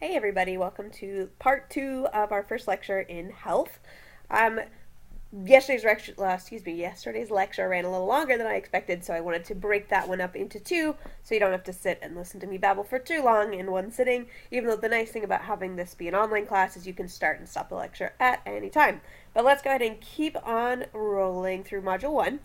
Hey everybody, welcome to part 2 of our first lecture in health. Um, yesterday's lecture ran a little longer than I expected, so I wanted to break that one up into two, so you don't have to sit and listen to me babble for too long in one sitting, even though the nice thing about having this be an online class is you can start and stop the lecture at any time. But let's go ahead and keep on rolling through Module 1.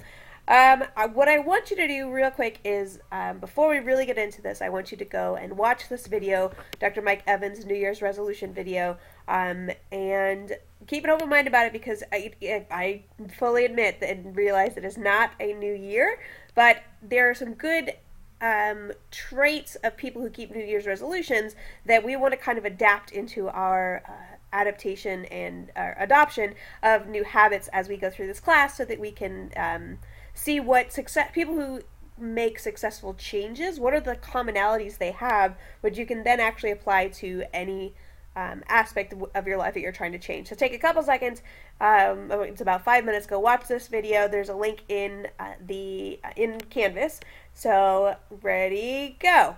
What I want you to do real quick is, before we really get into this, I want you to go and watch this video, Dr. Mike Evans' New Year's resolution video, and keep an open mind about it because I fully admit and realize it is not a new year, but there are some good traits of people who keep New Year's resolutions that we want to kind of adapt into our adaptation and adoption of new habits as we go through this class so that we can see what people who make successful changes, what are the commonalities they have, which you can then actually apply to any aspect of your life that you're trying to change. So take a couple seconds. It's about 5 minutes. Go watch this video. There's a link in in Canvas. So ready, go.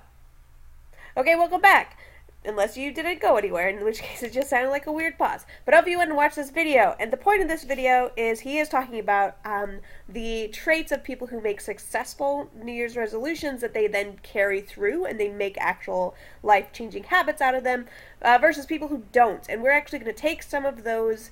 Okay, welcome back. Unless you didn't go anywhere, in which case it just sounded like a weird pause. But I hope you went and watched this video. And the point of this video is he is talking about the traits of people who make successful New Year's resolutions that they then carry through and they make actual life-changing habits out of them versus people who don't. And we're actually going to take some of those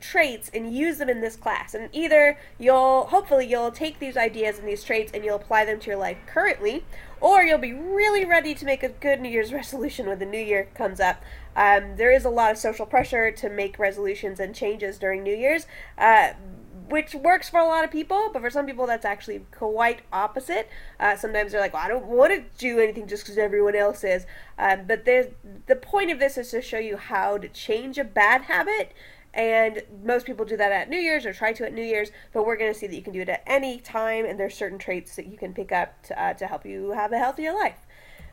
traits and use them in this class. And either hopefully you'll take these ideas and these traits and you'll apply them to your life currently, or you'll be really ready to make a good New Year's resolution when the new year comes up. There is a lot of social pressure to make resolutions and changes during New Year's, which works for a lot of people, but for some people that's actually quite opposite. Sometimes they're like, well, I don't want to do anything just because everyone else is. But the point of this is to show you how to change a bad habit. And most people do that at New Year's or try to at New Year's, but we're going to see that you can do it at any time, and there's certain traits that you can pick up to help you have a healthier life.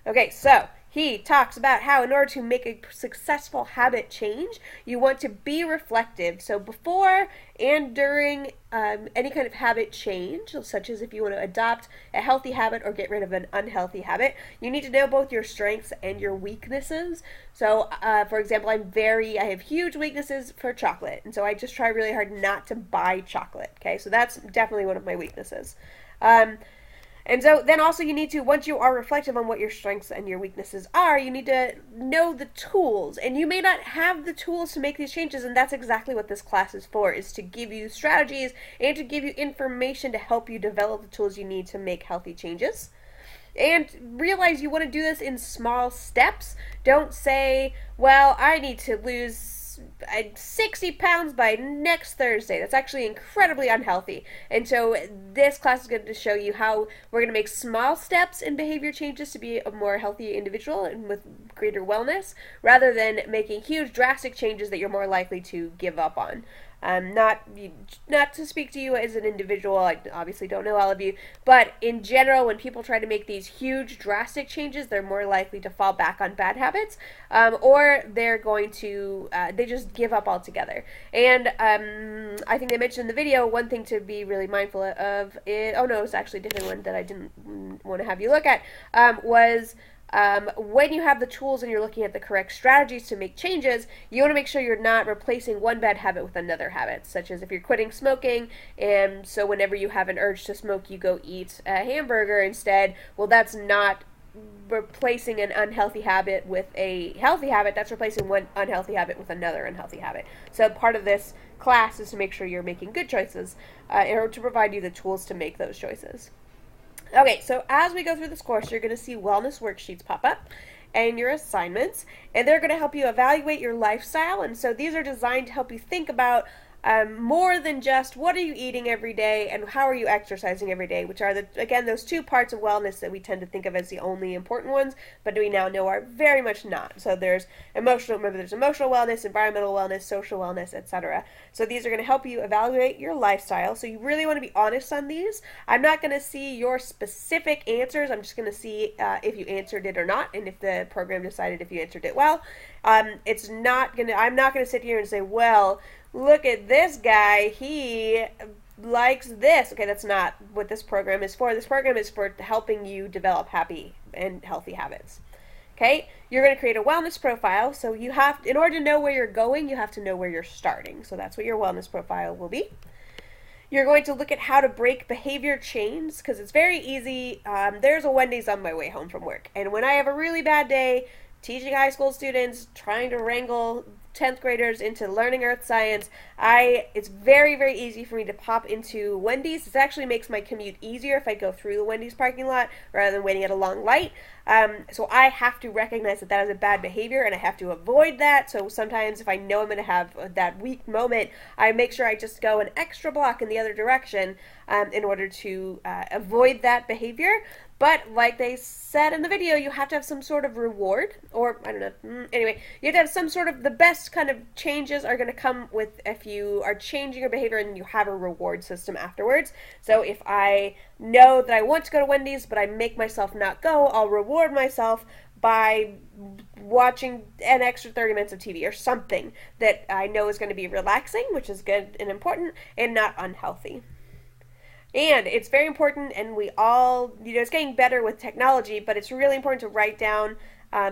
Okay, so he talks about how in order to make a successful habit change, you want to be reflective. So before and during any kind of habit change, such as if you want to adopt a healthy habit or get rid of an unhealthy habit, you need to know both your strengths and your weaknesses. So, for example, I have huge weaknesses for chocolate, and so I just try really hard not to buy chocolate, okay? So that's definitely one of my weaknesses. And so then also you need to, once you are reflective on what your strengths and your weaknesses are, you need to know the tools. And you may not have the tools to make these changes, and that's exactly what this class is for, is to give you strategies and to give you information to help you develop the tools you need to make healthy changes. And realize you want to do this in small steps. Don't say, well, I need to lose 60 pounds by next Thursday. That's actually incredibly unhealthy. And so this class is going to show you how we're going to make small steps in behavior changes to be a more healthy individual and with greater wellness, rather than making huge drastic changes that you're more likely to give up on. Not to speak to you as an individual, I obviously don't know all of you, but in general, when people try to make these huge drastic changes, they're more likely to fall back on bad habits, or they're going to, they just give up altogether. And I think they mentioned in the video, one thing to be really mindful of, it's actually a different one that I didn't want to have you look at, was when you have the tools and you're looking at the correct strategies to make changes, you want to make sure you're not replacing one bad habit with another habit, such as if you're quitting smoking, and so whenever you have an urge to smoke, you go eat a hamburger instead. Well, that's not replacing an unhealthy habit with a healthy habit. That's replacing one unhealthy habit with another unhealthy habit. So part of this class is to make sure you're making good choices in order to provide you the tools to make those choices. Okay, so as we go through this course, you're going to see wellness worksheets pop up and your assignments, and they're going to help you evaluate your lifestyle. And so these are designed to help you think about more than just what are you eating every day and how are you exercising every day, which are, again, those two parts of wellness that we tend to think of as the only important ones, but we now know are very much not. So there's emotional wellness, environmental wellness, social wellness, etc. So these are going to help you evaluate your lifestyle. So you really want to be honest on these. I'm not going to see your specific answers. I'm just going to see if you answered it or not, and if the program decided if you answered it well. I'm not going to sit here and say, well, look at this guy, he likes this. Okay, that's not what this program is for. This program is for helping you develop happy and healthy habits. Okay, you're going to create a wellness profile. So you have, in order to know where you're going, you have to know where you're starting. So that's what your wellness profile will be. You're going to look at how to break behavior chains because it's very easy. There's a Wendy's on my way home from work, and when I have a really bad day teaching high school students, trying to wrangle 10th graders into learning earth science, it's very, very easy for me to pop into Wendy's. This actually makes my commute easier if I go through the Wendy's parking lot rather than waiting at a long light. So I have to recognize that is a bad behavior, and I have to avoid that. So sometimes if I know I'm going to have that weak moment, I make sure I just go an extra block in the other direction in order to avoid that behavior. But like they said in the video, you have to have some sort of reward, or I don't know. Anyway, you have to have some sort of, the best kind of changes are going to come with if you are changing your behavior and you have a reward system afterwards. So if I know that I want to go to Wendy's, but I make myself not go, I'll reward myself by watching an extra 30 minutes of TV or something that I know is going to be relaxing, which is good and important and not unhealthy. And it's very important, and we all, it's getting better with technology, but it's really important to write down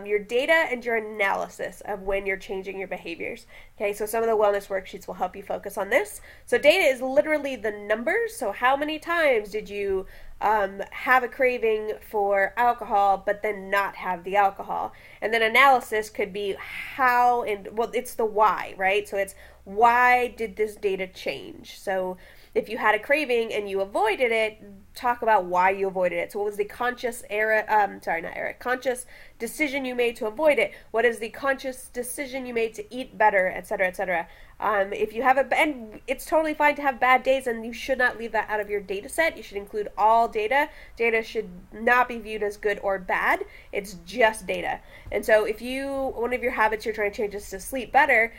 your data and your analysis of when you're changing your behaviors. Okay, so some of the wellness worksheets will help you focus on this. So data is literally the numbers. So how many times did you have a craving for alcohol but then not have the alcohol? And then analysis could be how, and well, it's the why, right? So it's why did this data change? So if you had a craving and you avoided it, talk about why you avoided it. So what was the conscious conscious decision you made to avoid it? What is the conscious decision you made to eat better, etc., etc.? If you have and it's totally fine to have bad days, and you should not leave that out of your data set. You should include all data. Data should not be viewed as good or bad. It's just data. And so if one of your habits you're trying to change is to sleep better,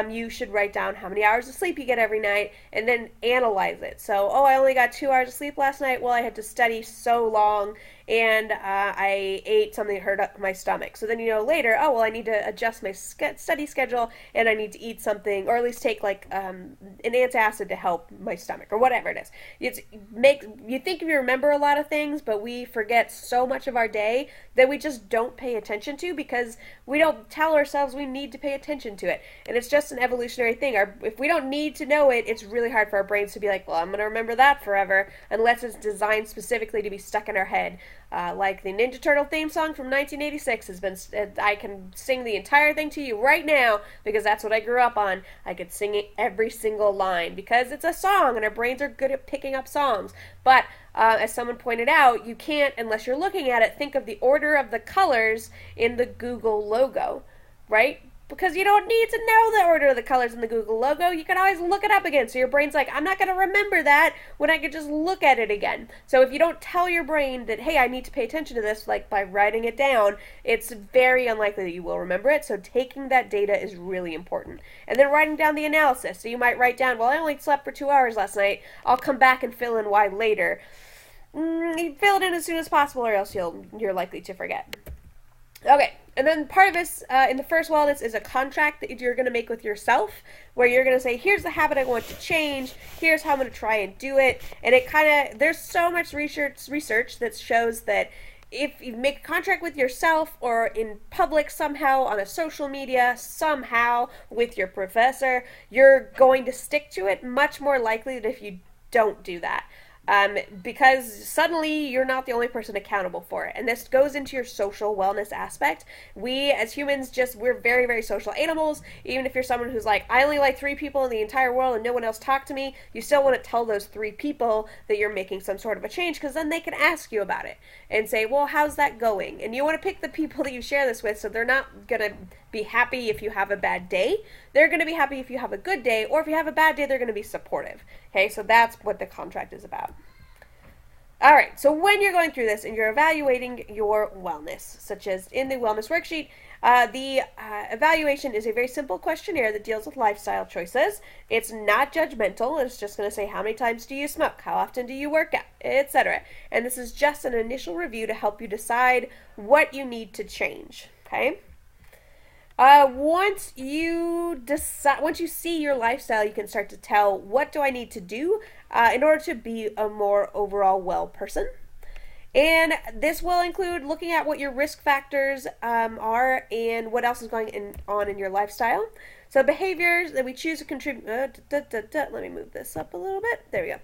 you should write down how many hours of sleep you get every night and then analyze it. So, I only got 2 hours of sleep last night. Well, I had to study so long, and I ate something that hurt my stomach. So then later, I need to adjust my study schedule, and I need to eat something, or at least take like an antacid to help my stomach, or whatever it is. You think you remember a lot of things, but we forget so much of our day that we just don't pay attention to because we don't tell ourselves we need to pay attention to it. And it's just an evolutionary thing. If we don't need to know it, it's really hard for our brains to be like, well, I'm going to remember that forever, unless it's designed specifically to be stuck in our head. Like the Ninja Turtle theme song from 1986 has been, I can sing the entire thing to you right now because that's what I grew up on. I could sing it every single line because it's a song and our brains are good at picking up songs. But as someone pointed out, you can't, unless you're looking at it, think of the order of the colors in the Google logo, right? Because you don't need to know the order of the colors in the Google logo. You can always look it up again. So your brain's like, I'm not going to remember that when I could just look at it again. So if you don't tell your brain that, hey, I need to pay attention to this, like by writing it down, it's very unlikely that you will remember it. So taking that data is really important. And then writing down the analysis. So you might write down, well, I only slept for 2 hours last night. I'll come back and fill in why later. Fill it in as soon as possible, or else you're likely to forget. Okay, and then part of this in the first wellness is a contract that you're going to make with yourself, where you're going to say, here's the habit I want to change, here's how I'm going to try and do it. And it there's so much research that shows that if you make a contract with yourself or in public somehow, on a social media, somehow with your professor, you're going to stick to it much more likely than if you don't do that. Because suddenly you're not the only person accountable for it. And this goes into your social wellness aspect. We, as humans, we're very, very social animals. Even if you're someone who's like, I only like 3 people in the entire world and no one else talk to me, you still want to tell those 3 people that you're making some sort of a change, because then they can ask you about it and say, well, how's that going? And you want to pick the people that you share this with, so they're not going to be happy if you have a bad day. They're going to be happy if you have a good day, or if you have a bad day, they're going to be supportive. Okay, so that's what the contract is about. All right, so when you're going through this and you're evaluating your wellness, such as in the wellness worksheet, the evaluation is a very simple questionnaire that deals with lifestyle choices. It's not judgmental. It's just going to say, how many times do you smoke? How often do you work out? Etc. And this is just an initial review to help you decide what you need to change. Okay? Once you see your lifestyle, you can start to tell, what do I need to do in order to be a more overall well person? And this will include looking at what your risk factors are and what else is on in your lifestyle. So behaviors that we choose to contribute. Let me move this up a little bit. There we go.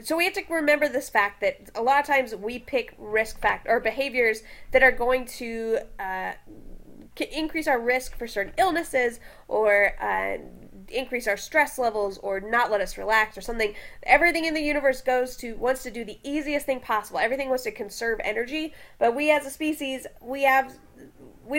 So we have to remember this fact that a lot of times we pick risk factor or behaviors that are going to increase our risk for certain illnesses or increase our stress levels or not let us relax or something. Everything in the universe wants to do the easiest thing possible. Everything wants to conserve energy, but we as a species, we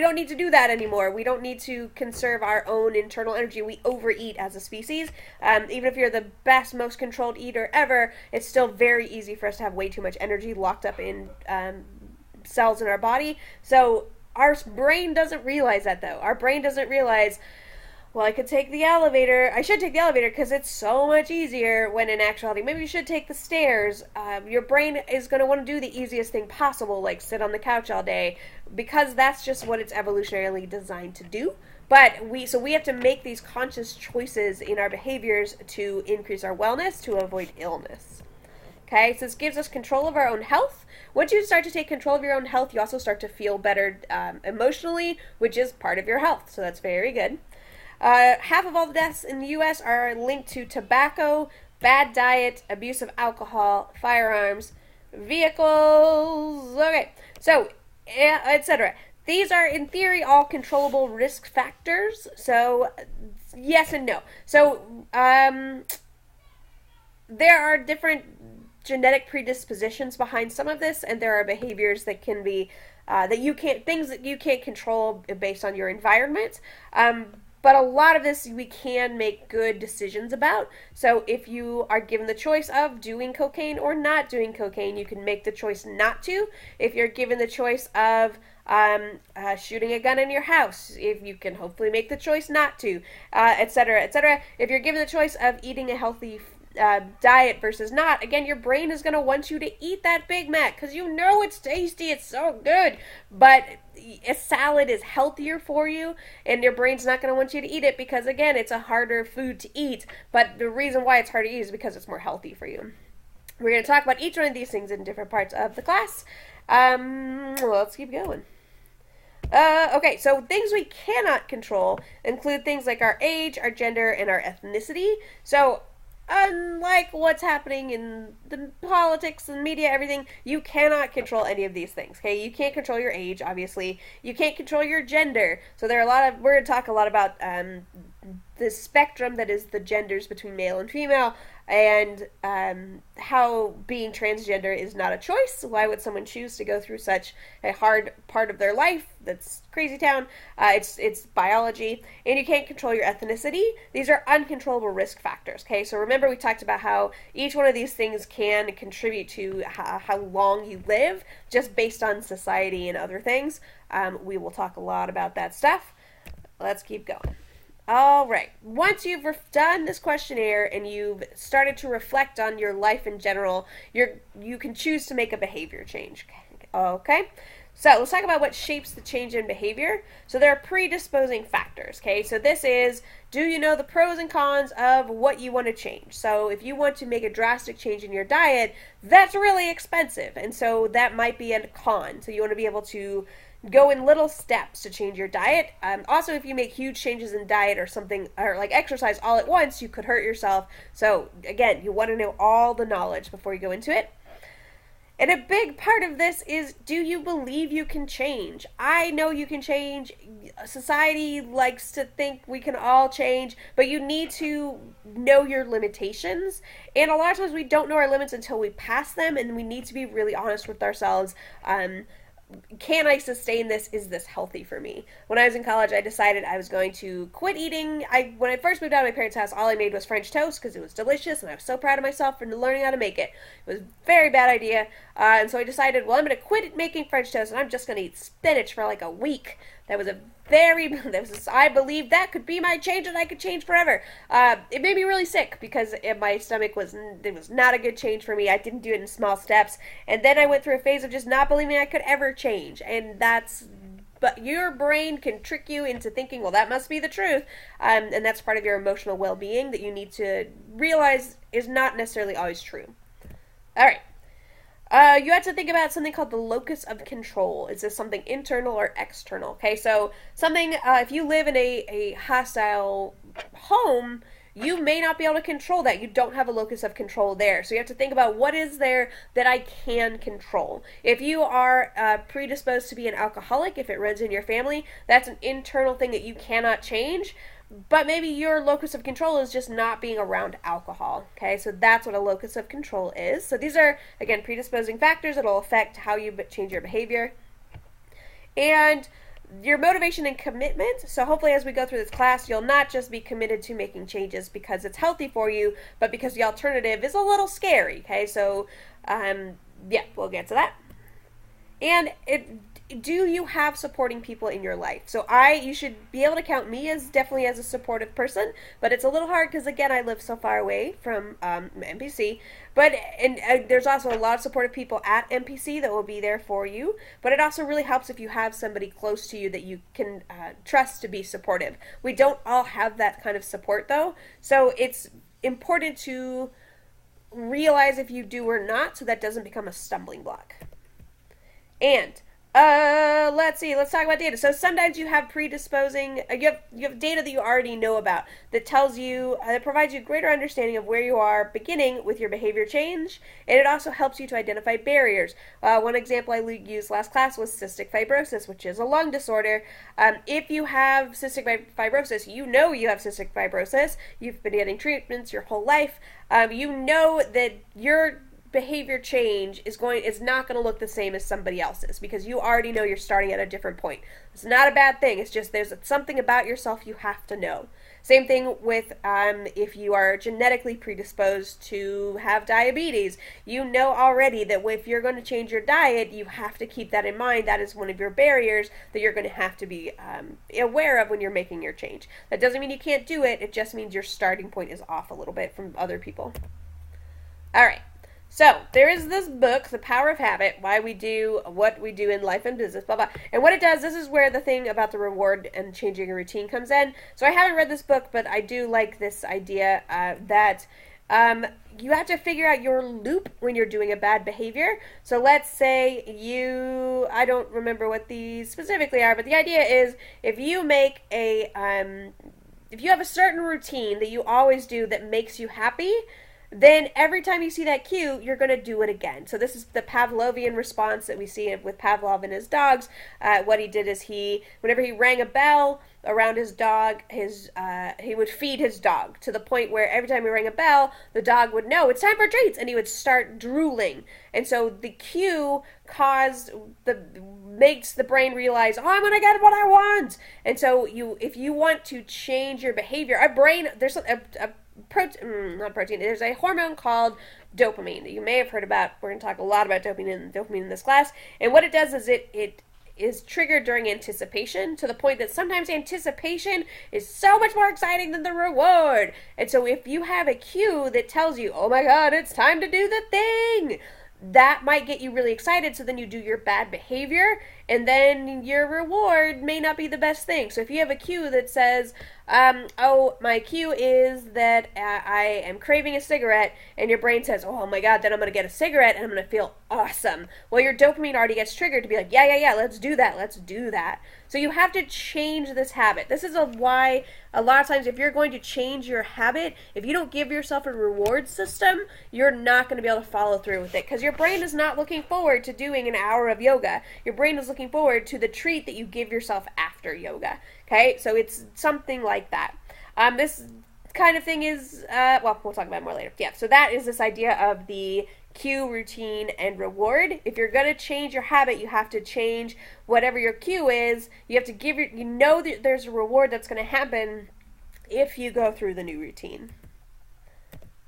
don't need to do that anymore. We don't need to conserve our own internal energy. We overeat as a species. Even if you're the best, most controlled eater ever, it's still very easy for us to have way too much energy locked up in cells in our body. So our brain doesn't realize that, though. Our brain doesn't realize, well, I could take the elevator. I should take the elevator because it's so much easier, when in actuality, maybe you should take the stairs. Your brain is going to want to do the easiest thing possible, like sit on the couch all day, because that's just what it's evolutionarily designed to do. But we have to make these conscious choices in our behaviors to increase our wellness, to avoid illness. Okay, so this gives us control of our own health. Once you start to take control of your own health, you also start to feel better emotionally, which is part of your health. So that's very good. Half of all the deaths in the U.S. are linked to tobacco, bad diet, abuse of alcohol, firearms, vehicles. Okay, so etc. These are, in theory, all controllable risk factors. So yes and no. So there are different genetic predispositions behind some of this, and there are behaviors that can be things that you can't control based on your environment. But a lot of this we can make good decisions about. So if you are given the choice of doing cocaine or not doing cocaine, you can make the choice not to. If you're given the choice of shooting a gun in your house, if you can hopefully make the choice not to, etc., etc. If you're given the choice of eating a healthy diet versus not, again, your brain is going to want you to eat that Big Mac because you know it's tasty, it's so good, but a salad is healthier for you, and your brain's not going to want you to eat it because, again, it's a harder food to eat, but the reason why it's hard to eat is because it's more healthy for you. We're going to talk about each one of these things in different parts of the class. Let's keep going. Okay, so things we cannot control include things like our age, our gender, and our ethnicity. So unlike what's happening in the politics and media, everything, you cannot control any of these things, okay? You can't control your age, obviously. You can't control your gender. So we're going to talk a lot about the spectrum that is the genders between male and female, and how being transgender is not a choice. Why would someone choose to go through such a hard part of their life? That's crazy town. It's biology. And you can't control your ethnicity. These are uncontrollable risk factors, okay? So remember, we talked about how each one of these things can contribute to how long you live, just based on society and other things. We will talk a lot about that stuff. Let's keep going. All right. Once you've done this questionnaire and you've started to reflect on your life in general, you can choose to make a behavior change. Okay? So let's talk about what shapes the change in behavior. So there are predisposing factors, okay? So this is, do you know the pros and cons of what you want to change? So if you want to make a drastic change in your diet, that's really expensive. And so that might be a con. So you want to be able to go in little steps to change your diet. Also, if you make huge changes in diet or something, or like exercise all at once, you could hurt yourself. So again, you want to know all the knowledge before you go into it. And a big part of this is, do you believe you can change? I know you can change. Society likes to think we can all change, but you need to know your limitations. And a lot of times we don't know our limits until we pass them, and we need to be really honest with ourselves. Can I sustain this? Is this healthy for me? When I was in college, I decided I was going to quit eating. When I first moved out of my parents' house, all I made was French toast because it was delicious, and I was so proud of myself for learning how to make it. It was a very bad idea, and so I decided, well, I'm going to quit making French toast, and I'm just going to eat spinach for like a week. I believed that could be my change, and I could change forever. It made me really sick because my stomach it was not a good change for me. I didn't do it in small steps, and then I went through a phase of just not believing I could ever change, but your brain can trick you into thinking, well, that must be the truth, and that's part of your emotional well-being that you need to realize is not necessarily always true. All right. You have to think about something called the locus of control. Is this something internal or external? Okay, so something, if you live in a hostile home, you may not be able to control that. You don't have a locus of control there. So you have to think about what is there that I can control. If you are predisposed to be an alcoholic, if it runs in your family, that's an internal thing that you cannot change. But maybe your locus of control is just not being around alcohol. Okay, so that's what a locus of control is. So these are, again, predisposing factors that will affect how you change your behavior. And your motivation and commitment. So hopefully as we go through this class, you'll not just be committed to making changes because it's healthy for you, but because the alternative is a little scary. Okay, so yeah, we'll get to that. And do you have supporting people in your life? So you should be able to count me as definitely as a supportive person, but it's a little hard because, again, I live so far away from MPC. But there's also a lot of supportive people at MPC that will be there for you. But it also really helps if you have somebody close to you that you can trust to be supportive. We don't all have that kind of support, though. So it's important to realize if you do or not so that doesn't become a stumbling block. And let's see. Let's talk about data. So sometimes you have predisposing. You have data that you already know about that tells you that provides you a greater understanding of where you are beginning with your behavior change, and it also helps you to identify barriers. One example I used last class was cystic fibrosis, which is a lung disorder. If you have cystic fibrosis, you know you have cystic fibrosis. You've been getting treatments your whole life. You know that your behavior change is not going to look the same as somebody else's because you already know you're starting at a different point. It's not a bad thing. It's just there's something about yourself you have to know. Same thing with if you are genetically predisposed to have diabetes. You know already that if you're going to change your diet, you have to keep that in mind. That is one of your barriers that you're going to have to be aware of when you're making your change. That doesn't mean you can't do it. It just means your starting point is off a little bit from other people. All right. So, there is this book, The Power of Habit, why we do what we do in life and business, blah, blah. And what it does, this is where the thing about the reward and changing a routine comes in. So I haven't read this book, but I do like this idea that you have to figure out your loop when you're doing a bad behavior. So let's say I don't remember what these specifically are, but the idea is if you make if you have a certain routine that you always do that makes you happy, then every time you see that cue, you're going to do it again. So this is the Pavlovian response that we see with Pavlov and his dogs. What he did is whenever he rang a bell around his dog, he would feed his dog to the point where every time he rang a bell, the dog would know it's time for treats, and he would start drooling. And so the cue makes the brain realize, oh, I'm going to get what I want. And so if you want to change your behavior, there's there's a hormone called dopamine that you may have heard about. We're going to talk a lot about dopamine in this class. And what it does is it is triggered during anticipation to the point that sometimes anticipation is so much more exciting than the reward. And so if you have a cue that tells you, oh my God, it's time to do the thing, that might get you really excited, so then you do your bad behavior, and then your reward may not be the best thing. So if you have a cue that says, my cue is that I am craving a cigarette, and your brain says, oh my God, then I'm going to get a cigarette, and I'm going to feel awesome. Well, your dopamine already gets triggered to be like, yeah, let's do that. So you have to change this habit. This is why a lot of times if you're going to change your habit, if you don't give yourself a reward system, you're not going to be able to follow through with it because your brain is not looking forward to doing an hour of yoga. Your brain is looking forward to the treat that you give yourself after yoga. Okay, so it's something like that. This kind of thing is, we'll talk about it more later. Yeah, so that is this idea of the cue, routine, and reward. If you're going to change your habit, you have to change whatever your cue is. You have to that there's a reward that's going to happen if you go through the new routine.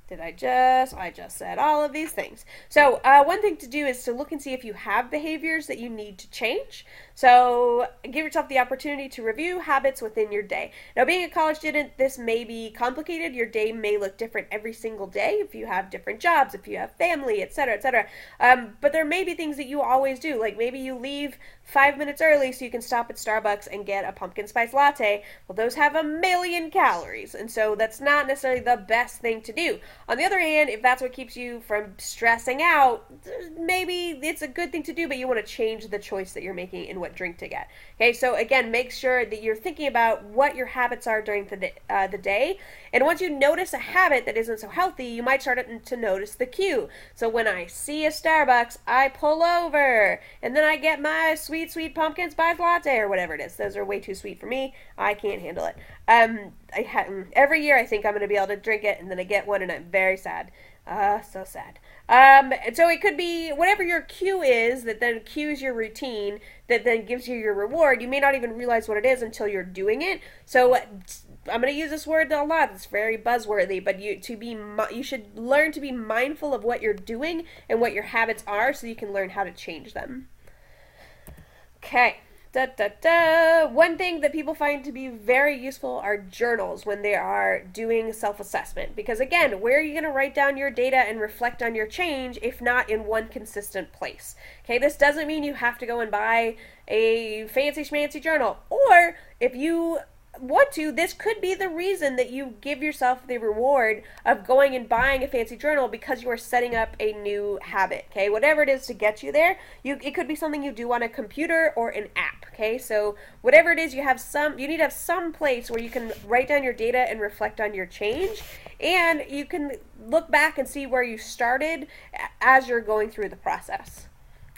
I just said all of these things. So one thing to do is to look and see if you have behaviors that you need to change. So give yourself the opportunity to review habits within your day. Now, being a college student, this may be complicated. Your day may look different every single day if you have different jobs, if you have family, etc., etc. But there may be things that you always do. Like maybe you leave 5 minutes early so you can stop at Starbucks and get a pumpkin spice latte. Well, those have 1,000,000 calories, and so that's not necessarily the best thing to do. On the other hand, if that's what keeps you from stressing out, maybe it's a good thing to do, but you want to change the choice that you're making in what drink to get. Okay, so again, make sure that you're thinking about what your habits are during the day. And once you notice a habit that isn't so healthy, you might start to notice the cue. So when I see a Starbucks, I pull over, and then I get my sweet, sweet pumpkin spice latte or whatever it is. Those are way too sweet for me. I can't handle it. Every year I think I'm going to be able to drink it, and then I get one, and I'm very sad. So sad. So it could be whatever your cue is that then cues your routine, that then gives you your reward. You may not even realize what it is until you're doing it. So I'm going to use this word a lot. It's very buzzworthy, but you should learn to be mindful of what you're doing and what your habits are, so you can learn how to change them. Okay. One thing that people find to be very useful are journals when they are doing self-assessment. Because again, where are you going to write down your data and reflect on your change if not in one consistent place? Okay, this doesn't mean you have to go and buy a fancy schmancy journal. Or if you want to, this could be the reason that you give yourself the reward of going and buying a fancy journal, because you are setting up a new habit. Okay, whatever it is to get you there, it could be something you do on a computer or an app. Okay, so whatever it is, you need to have some place where you can write down your data and reflect on your change, and you can look back and see where you started as you're going through the process.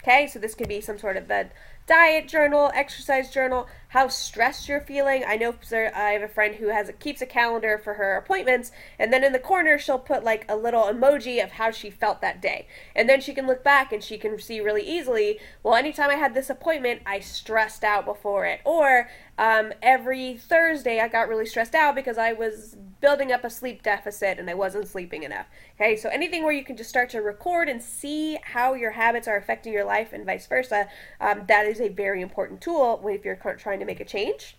Okay, so this could be some sort of a diet journal, exercise journal, how stressed you're feeling. I know I have a friend who keeps a calendar for her appointments, and then in the corner she'll put like a little emoji of how she felt that day. And then she can look back and she can see really easily, well, anytime I had this appointment, I stressed out before it. Or every Thursday I got really stressed out because I was building up a sleep deficit and I wasn't sleeping enough. Okay, so anything where you can just start to record and see how your habits are affecting your life and vice versa, that is a very important tool if you're trying to make a change.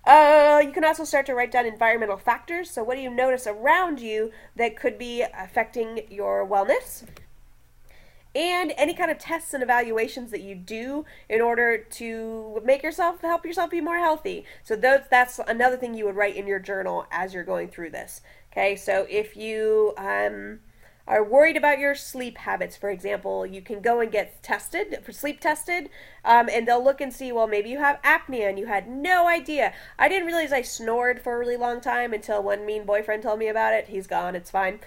You can also start to write down environmental factors. So what do you notice around you that could be affecting your wellness? And any kind of tests and evaluations that you do in order to help yourself be more healthy. So that's another thing you would write in your journal as you're going through this. Okay, so if you are worried about your sleep habits, for example, you can go and get sleep tested, and they'll look and see, well, maybe you have apnea and you had no idea. I didn't realize I snored for a really long time until one mean boyfriend told me about it. He's gone, it's fine.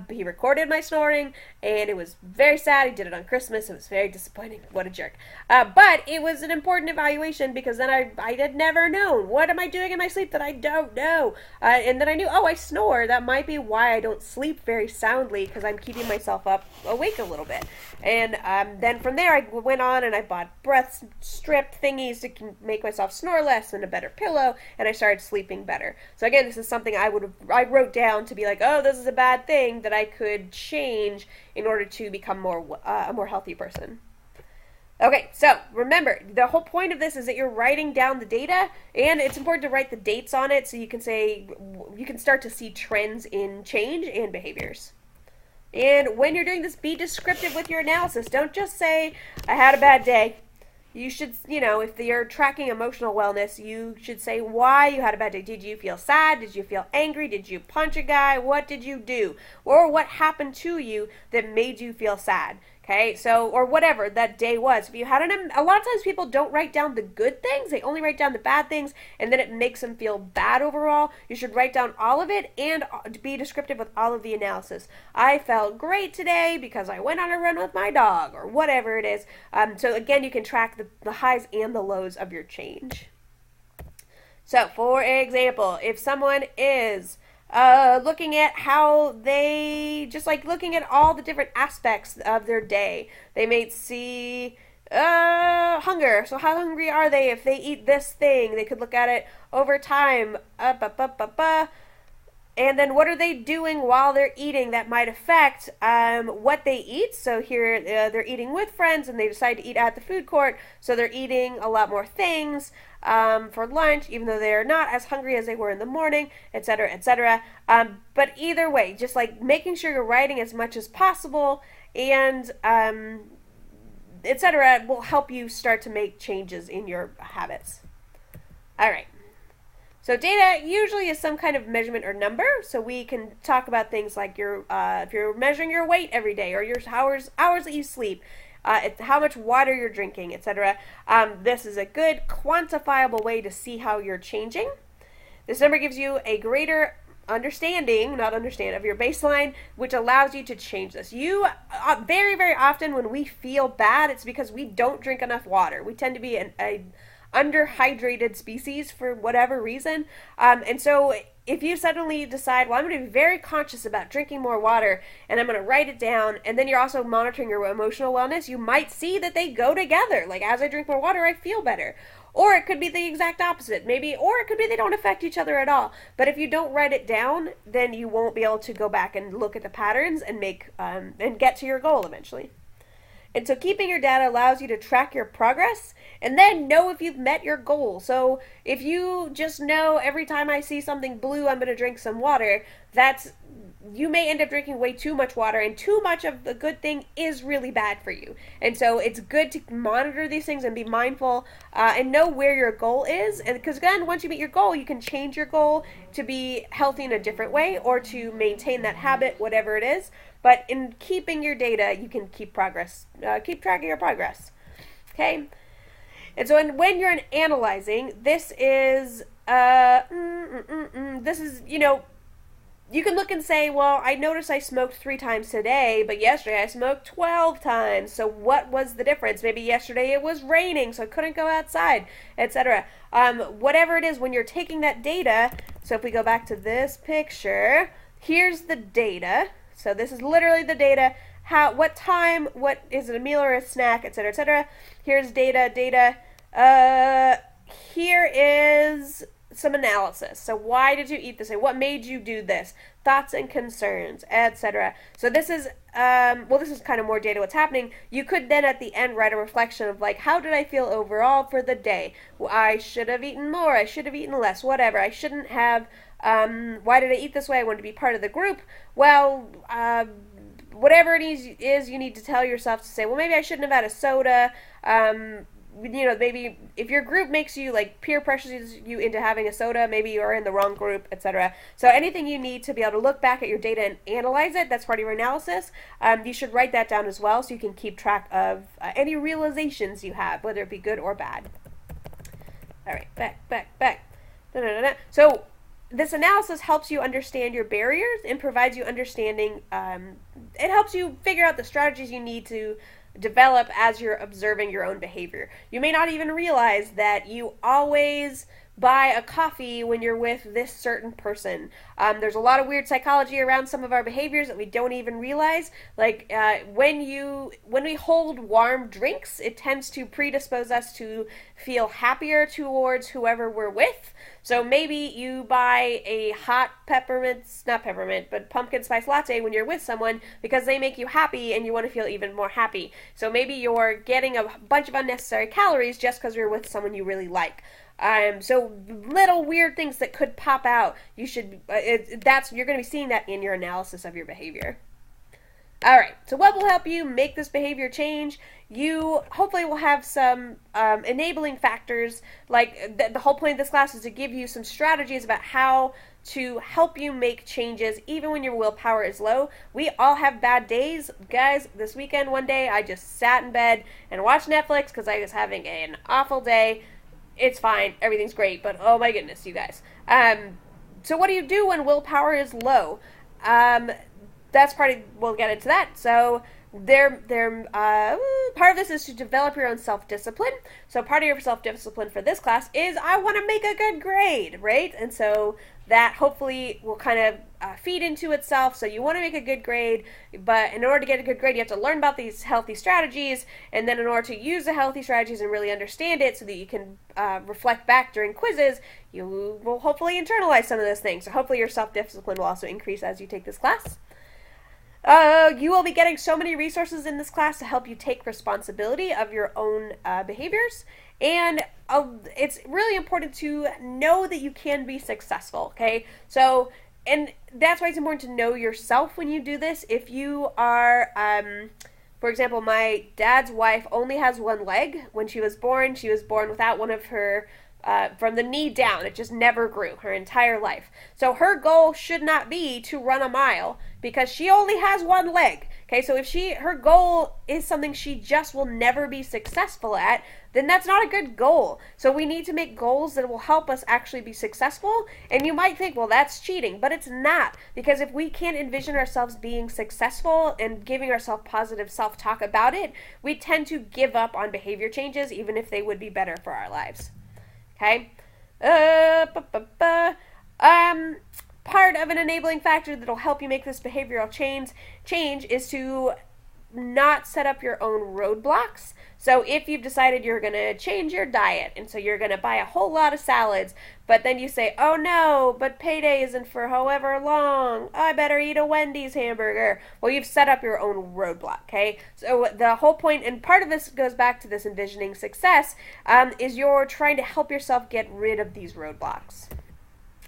He recorded my snoring, and it was very sad. He did it on Christmas. It was very disappointing. What a jerk. But it was an important evaluation, because then I had never known, what am I doing in my sleep that I don't know? And then I knew, I snore. That might be why I don't sleep very soundly, because I'm keeping myself awake a little bit. And then from there, I went on and I bought breath strip thingies to make myself snore less, and a better pillow, and I started sleeping better. So again, this is something I wrote down to be like, this is a bad thing that I could change in order to become a more healthy person. Okay, so remember, the whole point of this is that you're writing down the data, and it's important to write the dates on it so you can start to see trends in change and behaviors. And when you're doing this, be descriptive with your analysis. Don't just say, I had a bad day. You should, if you're tracking emotional wellness, you should say why you had a bad day. Did you feel sad? Did you feel angry? Did you punch a guy? What did you do? Or what happened to you that made you feel sad? Okay, so, or whatever that day was. If you had a lot of times people don't write down the good things, they only write down the bad things, and then it makes them feel bad overall. You should write down all of it and be descriptive with all of the analysis. I felt great today because I went on a run with my dog, or whatever it is. So again, you can track the highs and the lows of your change. So, for example, if someone is looking at how looking at all the different aspects of their day. They may see hunger. So how hungry are they if they eat this thing? They could look at it over time. And then what are they doing while they're eating that might affect what they eat? So here they're eating with friends and they decide to eat at the food court. So they're eating a lot more things for lunch, even though they're not as hungry as they were in the morning, etc., etc. But either way, just like making sure you're writing as much as possible and etc. will help you start to make changes in your habits. All right. So data usually is some kind of measurement or number. So we can talk about things like if you're measuring your weight every day, or your hours that you sleep, how much water you're drinking, etc. This is a good quantifiable way to see how you're changing. This number gives you a greater understanding, not understand, of your baseline, which allows you to change this. You very, very often when we feel bad, it's because we don't drink enough water. We tend to be a underhydrated species for whatever reason. And so if you suddenly decide, well, I'm going to be very conscious about drinking more water, and I'm going to write it down, and then you're also monitoring your emotional wellness, you might see that they go together. Like, as I drink more water, I feel better. Or it could be the exact opposite, maybe, or it could be they don't affect each other at all. But if you don't write it down, then you won't be able to go back and look at the patterns and and get to your goal eventually. And so keeping your data allows you to track your progress and then know if you've met your goal. So if you just know every time I see something blue, I'm going to drink some water, you may end up drinking way too much water, and too much of the good thing is really bad for you. And so it's good to monitor these things and be mindful and know where your goal is. And because again, once you meet your goal, you can change your goal to be healthy in a different way or to maintain that habit, whatever it is. But in keeping your data, you can keep track of your progress. Okay? And so when you're analyzing, this is, you can look and say, well, I noticed I smoked 3 times today, but yesterday I smoked 12 times. So what was the difference? Maybe yesterday it was raining, so I couldn't go outside, etc. Whatever it is, when you're taking that data, so if we go back to this picture, here's the data. So this is literally the data. What time, what is it, a meal or a snack, etc., etc. Here's data. Here is some analysis. So why did you eat this? What made you do this? Thoughts and concerns, etc. So this is, this is kind of more data what's happening. You could then at the end write a reflection of like, how did I feel overall for the day? Well, I should have eaten more. I should have eaten less. Whatever. I shouldn't have. Why did I eat this way? I wanted to be part of the group. Well, whatever it is, you need to tell yourself to say, well, maybe I shouldn't have had a soda. Maybe if your group makes you, like, peer pressures you into having a soda, maybe you're in the wrong group, etc. So anything you need to be able to look back at your data and analyze it, that's part of your analysis. You should write that down as well so you can keep track of any realizations you have, whether it be good or bad. All right, back. So this analysis helps you understand your barriers and provides you understanding. It helps you figure out the strategies you need to develop as you're observing your own behavior. You may not even realize that you always buy a coffee when you're with this certain person. There's a lot of weird psychology around some of our behaviors that we don't even realize. Like when we hold warm drinks, it tends to predispose us to feel happier towards whoever we're with. So maybe you buy a hot pumpkin spice latte when you're with someone because they make you happy and you want to feel even more happy. So maybe you're getting a bunch of unnecessary calories just because you're with someone you really like. So little weird things that could pop out, you're going to be seeing that in your analysis of your behavior. All right, so what will help you make this behavior change? You hopefully will have some enabling factors. Like the whole point of this class is to give you some strategies about how to help you make changes even when your willpower is low. We all have bad days. Guys, this weekend one day I just sat in bed and watched Netflix because I was having an awful day. It's fine, everything's great, but oh my goodness, you guys. So what do you do when willpower is low? We'll get into that. So part of this is to develop your own self-discipline. So part of your self-discipline for this class is I want to make a good grade, right? And so that hopefully will kind of feed into itself. So you want to make a good grade, but in order to get a good grade, you have to learn about these healthy strategies, and then in order to use the healthy strategies and really understand it so that you can reflect back during quizzes, you will hopefully internalize some of those things. So hopefully your self-discipline will also increase as you take this class. You will be getting so many resources in this class to help you take responsibility of your own behaviors. And it's really important to know that you can be successful, okay? So, and that's why it's important to know yourself when you do this. If you are, for example, my dad's wife only has one leg. When she was born without one of her from the knee down. It just never grew her entire life. So her goal should not be to run a mile because she only has one leg. Okay, so if her goal is something she just will never be successful at, then that's not a good goal. So we need to make goals that will help us actually be successful. And you might think, well, that's cheating, but it's not. Because if we can't envision ourselves being successful and giving ourselves positive self-talk about it, we tend to give up on behavior changes, even if they would be better for our lives. Okay? Part of an enabling factor that'll help you make this behavioral change is to not set up your own roadblocks. So if you've decided you're going to change your diet, and so you're going to buy a whole lot of salads, but then you say, oh no, but payday isn't for however long, I better eat a Wendy's hamburger. Well, you've set up your own roadblock, okay? So the whole point, and part of this goes back to this envisioning success, is you're trying to help yourself get rid of these roadblocks,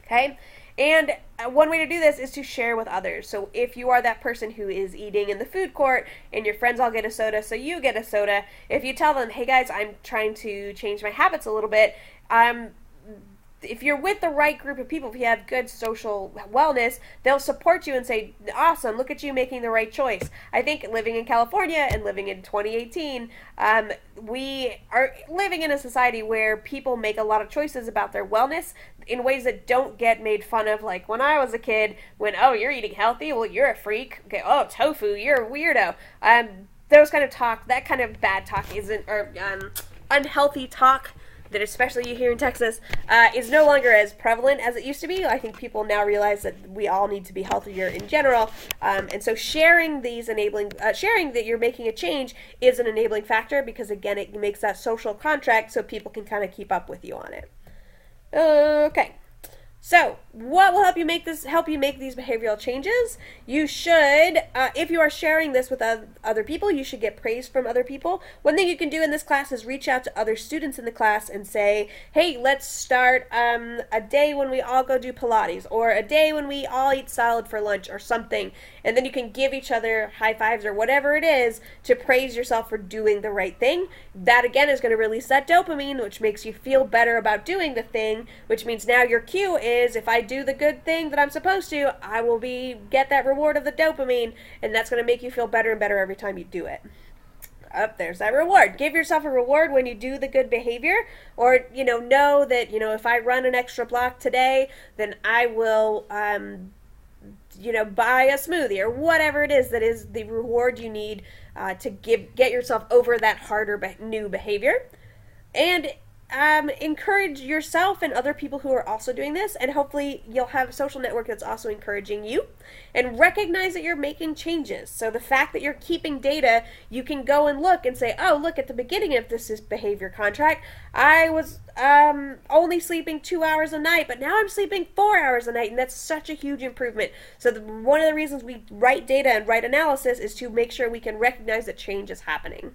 okay? And one way to do this is to share with others. So if you are that person who is eating in the food court and your friends all get a soda, so you get a soda, if you tell them, hey guys, I'm trying to change my habits a little bit, if you're with the right group of people, if you have good social wellness, they'll support you and say, awesome, look at you making the right choice. I think living in California and living in 2018, we are living in a society where people make a lot of choices about their wellness in ways that don't get made fun of. Like when I was a kid, oh, you're eating healthy, well, you're a freak. Okay, oh, tofu, you're a weirdo. Those kind of talk, that kind of bad talk or unhealthy talk that especially you here in Texas, is no longer as prevalent as it used to be. I think people now realize that we all need to be healthier in general. And so sharing sharing that you're making a change is an enabling factor because, again, it makes that social contract so people can kind of keep up with you on it. Okay. So, what will help you make these behavioral changes? You should, if you are sharing this with other people, you should get praise from other people. One thing you can do in this class is reach out to other students in the class and say, hey, let's start a day when we all go do Pilates, or a day when we all eat salad for lunch, or something. And then you can give each other high fives or whatever it is to praise yourself for doing the right thing. That, again, is going to release that dopamine, which makes you feel better about doing the thing, which means now your cue is, if I do the good thing that I'm supposed to, I will get that reward of the dopamine, and that's going to make you feel better and better every time you do it. There's that reward. Give yourself a reward when you do the good behavior, or, know that, if I run an extra block today, then I will, buy a smoothie, or whatever it is that is the reward you need to get yourself over that harder new behavior. And encourage yourself and other people who are also doing this, and hopefully you'll have a social network that's also encouraging you. And recognize that you're making changes. So the fact that you're keeping data, you can go and look and say, oh, look, at the beginning of this behavior contract, I was only sleeping 2 hours a night, but now I'm sleeping 4 hours a night, and that's such a huge improvement. So one of the reasons we write data and write analysis is to make sure we can recognize that change is happening.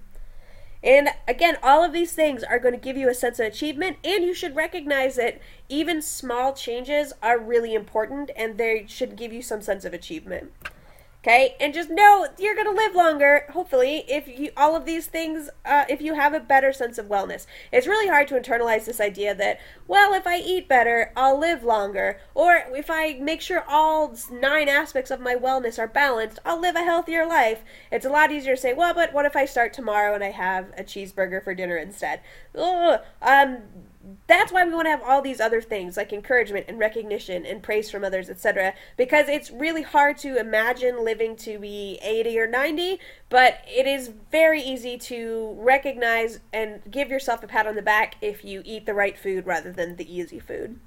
And again, all of these things are going to give you a sense of achievement, and you should recognize that even small changes are really important, and they should give you some sense of achievement. Okay, and just know you're going to live longer, hopefully, if all of these things, if you have a better sense of wellness. It's really hard to internalize this idea that, well, if I eat better, I'll live longer, or if I make sure all 9 aspects of my wellness are balanced, I'll live a healthier life. It's a lot easier to say, well, but what if I start tomorrow and I have a cheeseburger for dinner instead? That's why we want to have all these other things like encouragement and recognition and praise from others, etc. Because it's really hard to imagine living to be 80 or 90, but it is very easy to recognize and give yourself a pat on the back if you eat the right food rather than the easy food.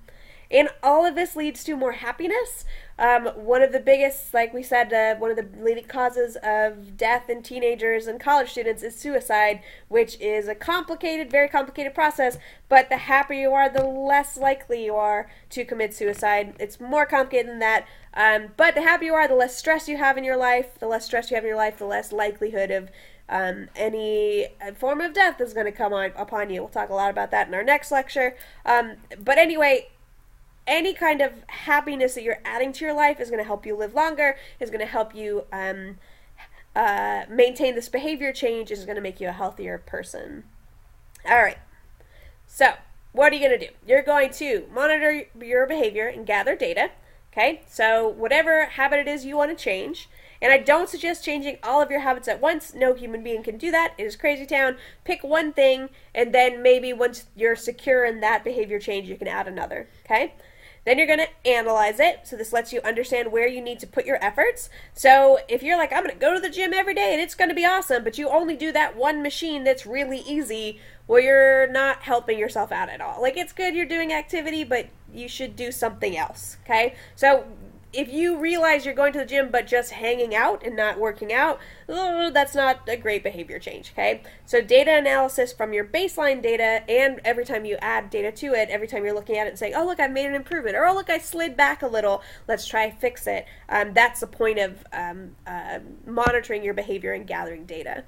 And all of this leads to more happiness. One of the biggest, like we said, one of the leading causes of death in teenagers and college students is suicide, which is a complicated, very complicated process, but the happier you are, the less likely you are to commit suicide. It's more complicated than that, but the happier you are, the less stress you have in your life. The less stress you have in your life, the less likelihood of any form of death is going to come upon you. We'll talk a lot about that in our next lecture. But anyway, any kind of happiness that you're adding to your life is going to help you live longer, is going to help you maintain this behavior change, is going to make you a healthier person. All right. So, what are you going to do? You're going to monitor your behavior and gather data. Okay, so whatever habit it is you want to change, and I don't suggest changing all of your habits at once. No human being can do that. It is crazy town. Pick one thing, and then maybe once you're secure in that behavior change, you can add another. Okay? Then you're going to analyze it. So this lets you understand where you need to put your efforts. So if you're like, I'm going to go to the gym every day and it's going to be awesome, but you only do that one machine that's really easy, well, you're not helping yourself out at all. Like, it's good you're doing activity, but you should do something else. Okay? So if you realize you're going to the gym but just hanging out and not working out, that's not a great behavior change, okay? So data analysis from your baseline data, and every time you add data to it, every time you're looking at it and saying, oh, look, I've made an improvement, or oh, look, I slid back a little, let's try to fix it. That's the point of monitoring your behavior and gathering data.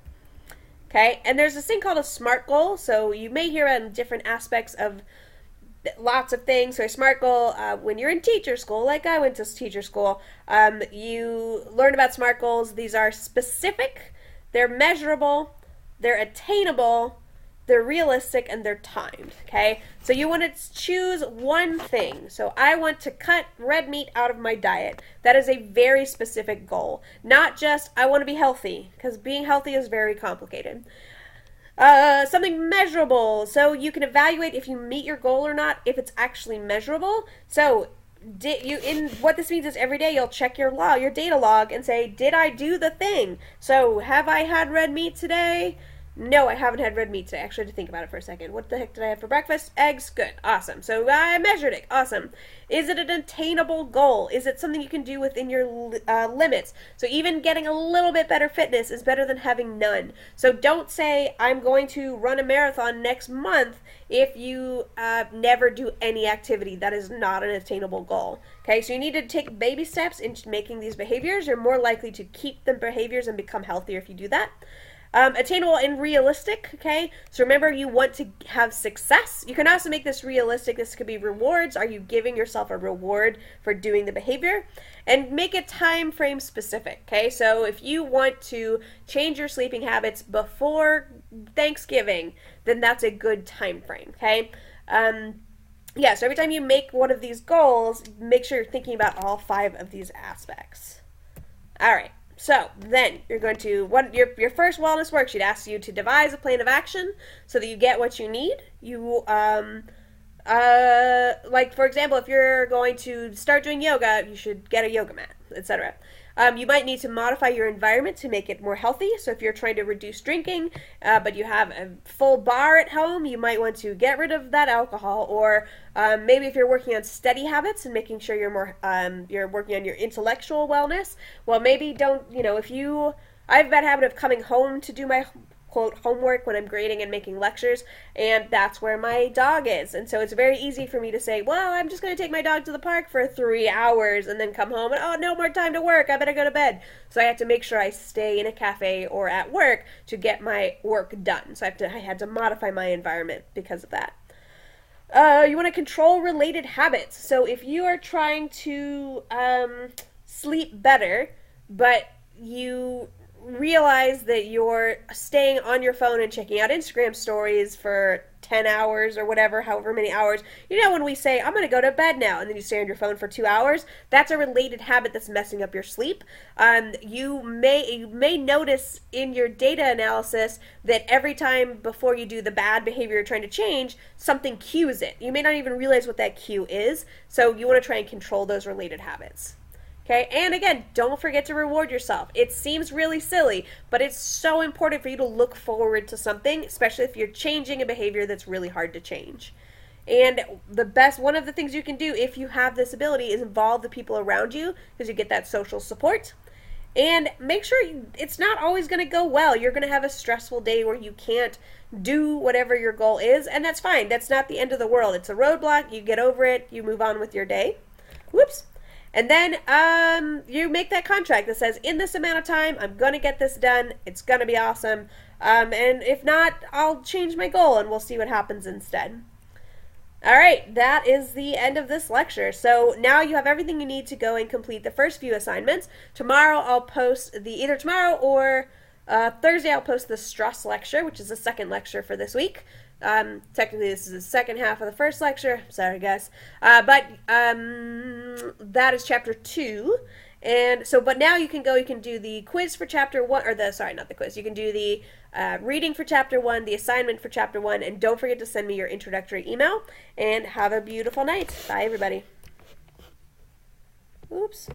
Okay, and there's this thing called a SMART goal. So you may hear on different aspects of lots of things. So a SMART goal, when you're in teacher school, like I went to teacher school, you learn about SMART goals. These are specific, they're measurable, they're attainable, they're realistic, and they're timed. Okay, so you want to choose one thing. So I want to cut red meat out of my diet. That is a very specific goal, not just I want to be healthy, because being healthy is very complicated. Something measurable, so you can evaluate if you meet your goal or not, if it's actually measurable. So what this means is every day you'll check your data log, and say, did I do the thing? So have I had red meat today? No, I haven't had red meat today. Actually, I had to think about it for a second. What the heck did I have for breakfast? Eggs? Good. Awesome. So I measured it. Awesome. Is it an attainable goal? Is it something you can do within your limits? So even getting a little bit better fitness is better than having none. So don't say, I'm going to run a marathon next month if you never do any activity. That is not an attainable goal. Okay, so you need to take baby steps into making these behaviors. You're more likely to keep the behaviors and become healthier if you do that. Attainable and realistic, okay? So remember, you want to have success. You can also make this realistic. This could be rewards. Are you giving yourself a reward for doing the behavior? And make it time frame specific, okay? So if you want to change your sleeping habits before Thanksgiving, then that's a good time frame, okay? Yeah, so every time you make one of these goals, make sure you're thinking about all 5 of these aspects. All right. So then you're going to, your first wellness worksheet asks you to devise a plan of action so that you get what you need. You, like for example, if you're going to start doing yoga, you should get a yoga mat, etc. You might need to modify your environment to make it more healthy. So if you're trying to reduce drinking, but you have a full bar at home, you might want to get rid of that alcohol. Or maybe if you're working on steady habits and making sure you're working on your intellectual wellness, well, maybe don't, I have a bad habit of coming home to do my quote homework when I'm grading and making lectures, and that's where my dog is. And so it's very easy for me to say, well, I'm just going to take my dog to the park for 3 hours and then come home and, oh, no more time to work, I better go to bed. So I have to make sure I stay in a cafe or at work to get my work done. So I had to modify my environment because of that. You want to control related habits. So if you are trying to sleep better, but you realize that you're staying on your phone and checking out Instagram stories for 10 hours or whatever, however many hours. When we say, I'm going to go to bed now, and then you stay on your phone for 2 hours, that's a related habit that's messing up your sleep. You may notice in your data analysis that every time before you do the bad behavior you're trying to change, something cues it. You may not even realize what that cue is, so you want to try and control those related habits. Okay, and again, don't forget to reward yourself. It seems really silly, but it's so important for you to look forward to something, especially if you're changing a behavior that's really hard to change. And one of the things you can do if you have this ability is involve the people around you, because you get that social support. And make sure it's not always going to go well. You're going to have a stressful day where you can't do whatever your goal is, and that's fine. That's not the end of the world. It's a roadblock. You get over it. You move on with your day. Whoops. And then you make that contract that says, in this amount of time, I'm going to get this done. It's going to be awesome. And if not, I'll change my goal and we'll see what happens instead. All right, that is the end of this lecture. So now you have everything you need to go and complete the first few assignments. Tomorrow I'll post either tomorrow or Thursday I'll post the stress lecture, which is the second lecture for this week. Technically, this is the second half of the first lecture. Sorry, guys. But that is chapter 2. And so, but now you can do the quiz for chapter 1, sorry, not the quiz. You can do the reading for chapter 1, the assignment for chapter 1, and don't forget to send me your introductory email. And have a beautiful night. Bye, everybody. Oops.